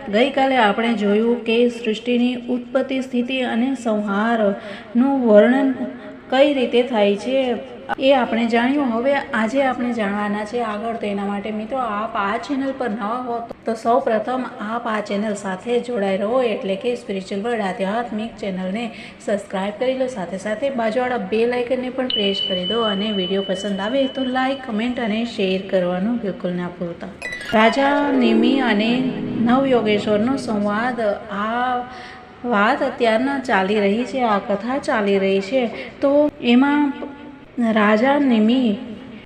ગઈકાલે આપણે જોયું કે સૃષ્ટિની ઉત્પત્તિ, સ્થિતિ અને સંહારનું વર્ણન કઈ રીતે થાય છે એ આપણે જાણ્યું. હવે આજે આપણે જાણવાના છે આગળ. તો એના માટે મિત્રો, આપ આ ચેનલ પર નવા હો તો સૌ પ્રથમ આપ આ ચેનલ સાથે જોડાઈ રહો, એટલે કે સ્પિરિચ્યુઅલ વર્લ્ડ આધ્યાત્મિક ચેનલને સબસ્ક્રાઈબ કરી લો. સાથે સાથે બાજુવાળા બેલ આઇકનને પણ પ્રેસ કરી દો અને વિડીયો પસંદ આવે તો લાઈક, કમેન્ટ અને શેર કરવાનું બિલકુલ ના ભૂલતા. રાજા નિમિ અને નવયોગેશ્વરનો સંવાદ, આ વાત અત્યારના ચાલી રહી છે, આ કથા ચાલી રહી છે. તો એમાં રાજા નિમિ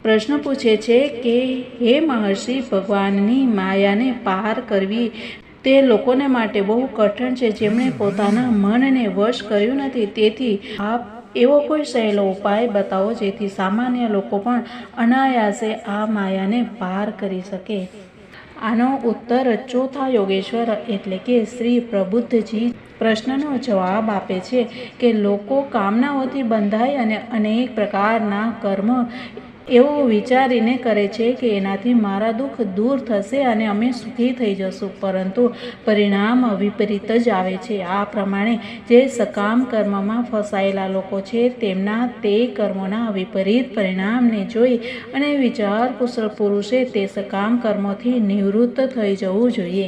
પ્રશ્ન પૂછે છે કે હે મહર્ષિ, ભગવાનની માયાને પાર કરવી તે લોકોને માટે બહુ કઠણ છે, જેમણે પોતાના મનને વશ કર્યું નથી. તેથી આપ એવો કોઈ સહેલો ઉપાય બતાવો જેથી સામાન્ય લોકો પણ અનાયાસે આ માયાને પાર કરી શકે. આનો ઉત્તર ચોથા યોગેશ્વર એટલે કે શ્રી પ્રબુદ્ધજી પ્રશ્નનો જવાબ આપે છે કે લોકો કામનાઓથી બંધાય અને અનેક પ્રકારના કર્મ એવું વિચારીને કરે છે કે એનાથી મારા દુઃખ દૂર થશે અને અમે સુખી થઈ જશું, પરંતુ પરિણામ વિપરીત જ આવે છે. આ પ્રમાણે જે સકામ કર્મમાં ફસાયેલા લોકો છે તેમના તે કર્મોના વિપરીત પરિણામને જોઈ અને વિચાર કુશળ પુરુષે તે સકામ કર્મોથી નિવૃત્ત થઈ જવું જોઈએ.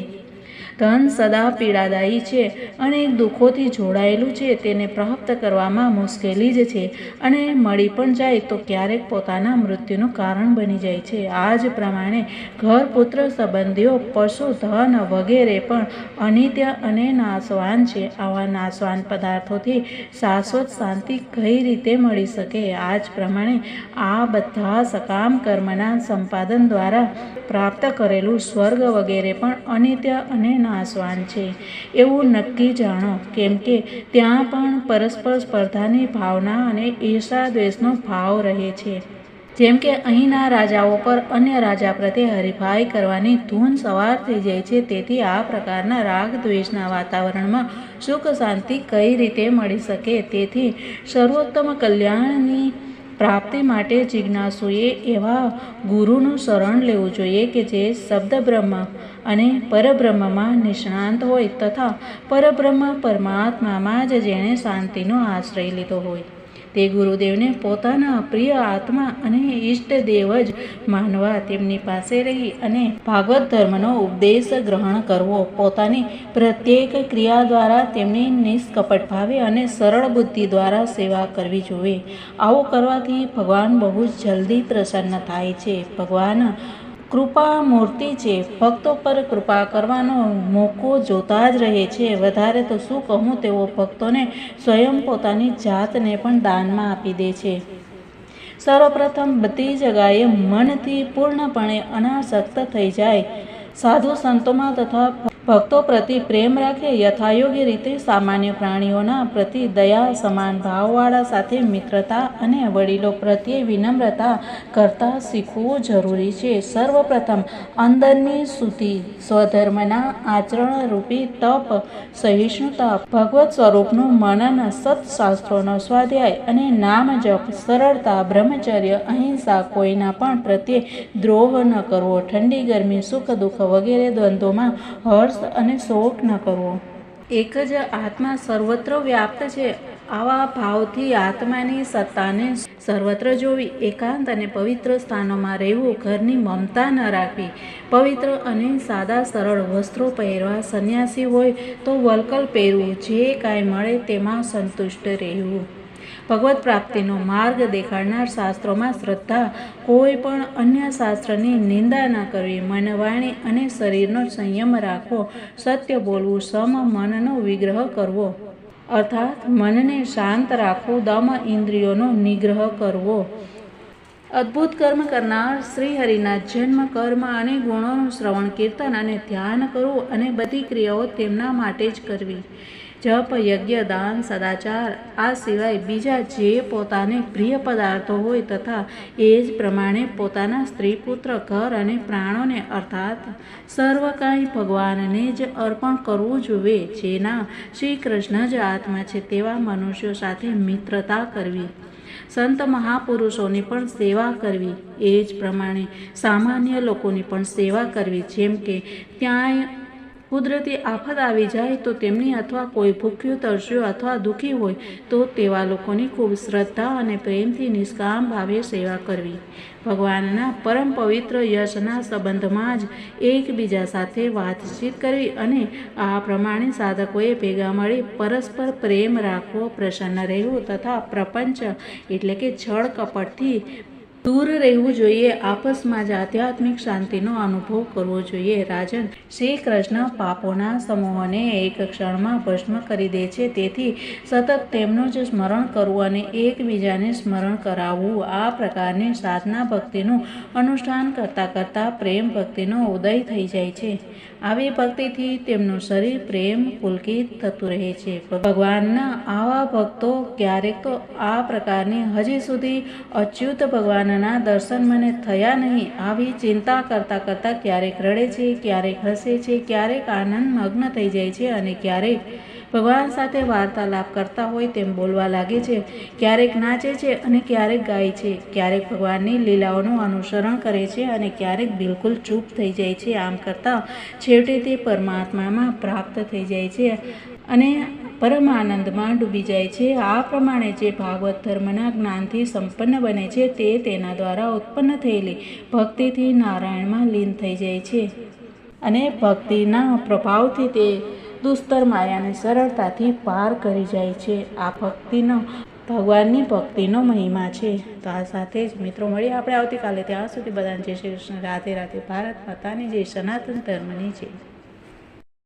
ધન સદા પીડાદાયી છે અને દુઃખોથી જોડાયેલું છે, તેને પ્રાપ્ત કરવામાં મુશ્કેલી જ છે અને મળી પણ જાય તો ક્યારેક પોતાના મૃત્યુનું કારણ બની જાય છે. આ જ પ્રમાણે ઘર, પુત્ર, સંબંધીઓ, પશુ, ધન વગેરે પણ અનિત્ય અને નાશવાન છે. આવા નાશવાન પદાર્થોથી શાશ્વત શાંતિ કઈ રીતે મળી શકે? આ જ પ્રમાણે આ બધા સકામ કર્મના સંપાદન દ્વારા પ્રાપ્ત કરેલું સ્વર્ગ વગેરે પણ અનિત્ય અને નાશવાન છે એવું નક્કી જાણો, કેમ કે ત્યાં પણ પરસ્પર સ્પર્ધાની ભાવના અને ઈર્ષા દ્વેષનો ભાવ રહે છે. જેમ કે અહીંના રાજાઓ પર અન્ય રાજા પ્રત્યે હરીફાઈ કરવાની ધૂન સવાર થઈ જાય છે, તેથી આ પ્રકારના રાગ દ્વેષના વાતાવરણમાં સુખ શાંતિ કઈ રીતે મળી શકે? તેથી સર્વોત્તમ કલ્યાણની પ્રાપ્તિ માટે જિજ્ઞાસુએ એવા ગુરુનું શરણ લેવું જોઈએ કે જે શબ્દ બ્રહ્મ અને પરબ્રહ્મમાં નિષ્ણાંત હોય તથા પરબ્રહ્મ પરમાત્મામાં જ જેણે શાંતિનો આશ્રય લીધો હોય. તે ગુરુદેવને પોતાના પ્રિય આત્મા અને ઈષ્ટદેવ જ માનવા, તેમની પાસે રહી અને ભાગવત ધર્મનો ઉપદેશ ગ્રહણ કરવો, પોતાની પ્રત્યેક ક્રિયા દ્વારા તેમની નિષ્કપટ ભાવે અને સરળ બુદ્ધિ દ્વારા સેવા કરવી જોઈએ. આવું કરવાથી ભગવાન બહુ જ જલ્દી પ્રસન્ન થાય છે. ભગવાન કૃપા મૂર્તિ છે, ભક્તો પર કૃપા કરવાનો મોકો જોતા જ રહે છે. વધારે તો શું કહું, તેઓ ભક્તોને સ્વયં પોતાની જાતને પણ દાનમાં આપી દે છે. સર્વપ્રથમ બધી જગાએ મનથી પૂર્ણપણે અનાસક્ત થઈ જાય, સાધુ સંતોમાં તથા ભક્તો પ્રતિ પ્રેમ રાખે, યથાયોગ્ય રીતે સામાન્ય પ્રાણીઓના પ્રતિ દયા, સમાન ભાવવાળા સાથે મિત્રતા અને વડીલો પ્રત્યે વિનમ્રતા કરતા શીખવું જરૂરી છે. સર્વપ્રથમ અંદરની શુદ્ધિ, સ્વધર્મના આચરણરૂપી તપ, સહિષ્ણુતા, ભગવત સ્વરૂપનું મનન, સત્શાસ્ત્રોનો સ્વાધ્યાય અને નામ જપ, સરળતા, બ્રહ્મચર્ય, અહિંસા, કોઈના પણ પ્રત્યે દ્રોહ ન કરવો, ઠંડી ગરમી, સુખ દુઃખ વગેરે દ્વંદ્વોમાં હર્ષ અને શોક ન કરવો. એક જ આત્મા સર્વત્ર વ્યાપ્ત છે, આવા ભાવથી આત્માની સત્તાને સર્વત્ર જોવી, એકાંત અને પવિત્ર સ્થાનોમાં રહેવું, ઘરની મમતા ન રાખવી, પવિત્ર અને સાદા સરળ વસ્ત્રો પહેરવા, સંન્યાસી હોય તો વલ્કલ પહેરવું, જે કાંઈ મળે તેમાં સંતુષ્ટ રહેવું. ભગવત પ્રાપ્તિનો માર્ગ દેખાડનાર શાસ્ત્રોમાં શ્રદ્ધા, કોઈ પણ અન્ય શાસ્ત્રની નિંદા ન કરવી, મન, વાણી અને શરીરનો સંયમ રાખવો, સત્ય બોલવું, સમ મનનો વિગ્રહ કરવો અર્થાત મનને શાંત રાખવું, દમ ઇન્દ્રિયોનો નિગ્રહ કરવો. અદ્ભુત કર્મ કરનાર શ્રીહરિના જન્મ, કર્મ અને ગુણોનું શ્રવણ, કીર્તન અને ધ્યાન કરવું અને બધી ક્રિયાઓ તેમના માટે જ કરવી. જપ, યજ્ઞ, દાન, સદાચાર, આ સિવાય બીજા જે પોતાને પ્રિય પદાર્થો હોય તથા એ જ પ્રમાણે પોતાના સ્ત્રી, પુત્ર, ઘર અને પ્રાણોને અર્થાત સર્વ કાંઈ ભગવાનને જ અર્પણ કરવું જોઈએ. જેના શ્રી કૃષ્ણ જ આત્મા છે તેવા મનુષ્યો સાથે મિત્રતા કરવી, સંત મહાપુરુષોની પણ સેવા કરવી, એ જ પ્રમાણે સામાન્ય લોકોની પણ સેવા કરવી. જેમ કે કુદરતી આફત આવી જાય તો તેમની અથવા કોઈ ભૂખ્યું તરસ્યું અથવા દુઃખી હોય તો તેવા લોકોની ખૂબ શ્રદ્ધા અને પ્રેમથી નિષ્કામ ભાવે સેવા કરવી. ભગવાનના પરમ પવિત્ર યશના સંબંધમાં જ એકબીજા સાથે વાતચીત કરવી અને આ પ્રમાણે સાધકોએ ભેગા મળી પરસ્પર પ્રેમ રાખવો, પ્રસન્ન રહેવું તથા પ્રપંચ એટલે કે છળ કપટથી દૂર રહેવું જોઈએ. આપસમાં જ આધ્યાત્મિક શાંતિનો અનુભવ કરવો જોઈએ. રાજન, શ્રી કૃષ્ણ પાપોના સમૂહોને એક ક્ષણમાં ભસ્મ કરી દે છે, તેથી સતત તેમનું જ સ્મરણ કરવું અને એકબીજાને સ્મરણ કરાવવું. આ પ્રકારની સાધના ભક્તિનું અનુષ્ઠાન કરતાં કરતાં પ્રેમ ભક્તિનો ઉદય થઈ જાય છે. આવી ભક્તિથી તેમનું શરીર પ્રેમ પુલકિત થતું રહે છે. ભગવાનના આવા ભક્તો ક્યારેક તો આ પ્રકારની હજી સુધી અચ્યુત ભગવાનના દર્શન મને થયા નહીં આવી ચિંતા કરતાં કરતાં ક્યારેક રડે છે, ક્યારેક હસે છે, ક્યારેક આનંદ મગ્ન થઈ જાય છે અને ક્યારેક ભગવાન સાથે વાર્તાલાપ કરતા હોય તેમ બોલવા લાગે છે, ક્યારેક નાચે છે અને ક્યારેક ગાય છે, ક્યારેક ભગવાનની લીલાઓનું અનુસરણ કરે છે અને ક્યારેક બિલકુલ ચૂપ થઈ જાય છે. આમ કરતાં છેવટે તે પરમાત્મામાં પ્રાપ્ત થઈ જાય છે અને પરમાનંદમાં ડૂબી જાય છે. આ પ્રમાણે જે ભાગવત ધર્મના જ્ઞાનથી સંપન્ન બને છે તે તેના દ્વારા ઉત્પન્ન થયેલી ભક્તિથી નારાયણમાં લીન થઈ જાય છે અને ભક્તિના પ્રભાવથી તે દુસ્તર માયાને સરળતાથી પાર કરી જાય છે. આ ભક્તિનો ભગવાનની ભક્તિનો મહિમા છે. તો આ સાથે જ મિત્રો મળીએ આપણે આવતીકાલે. ત્યાં સુધી બધાને જય શ્રી કૃષ્ણ. રાધે રાધે. ભારત માતાની જય. સનાતન ધર્મની જય.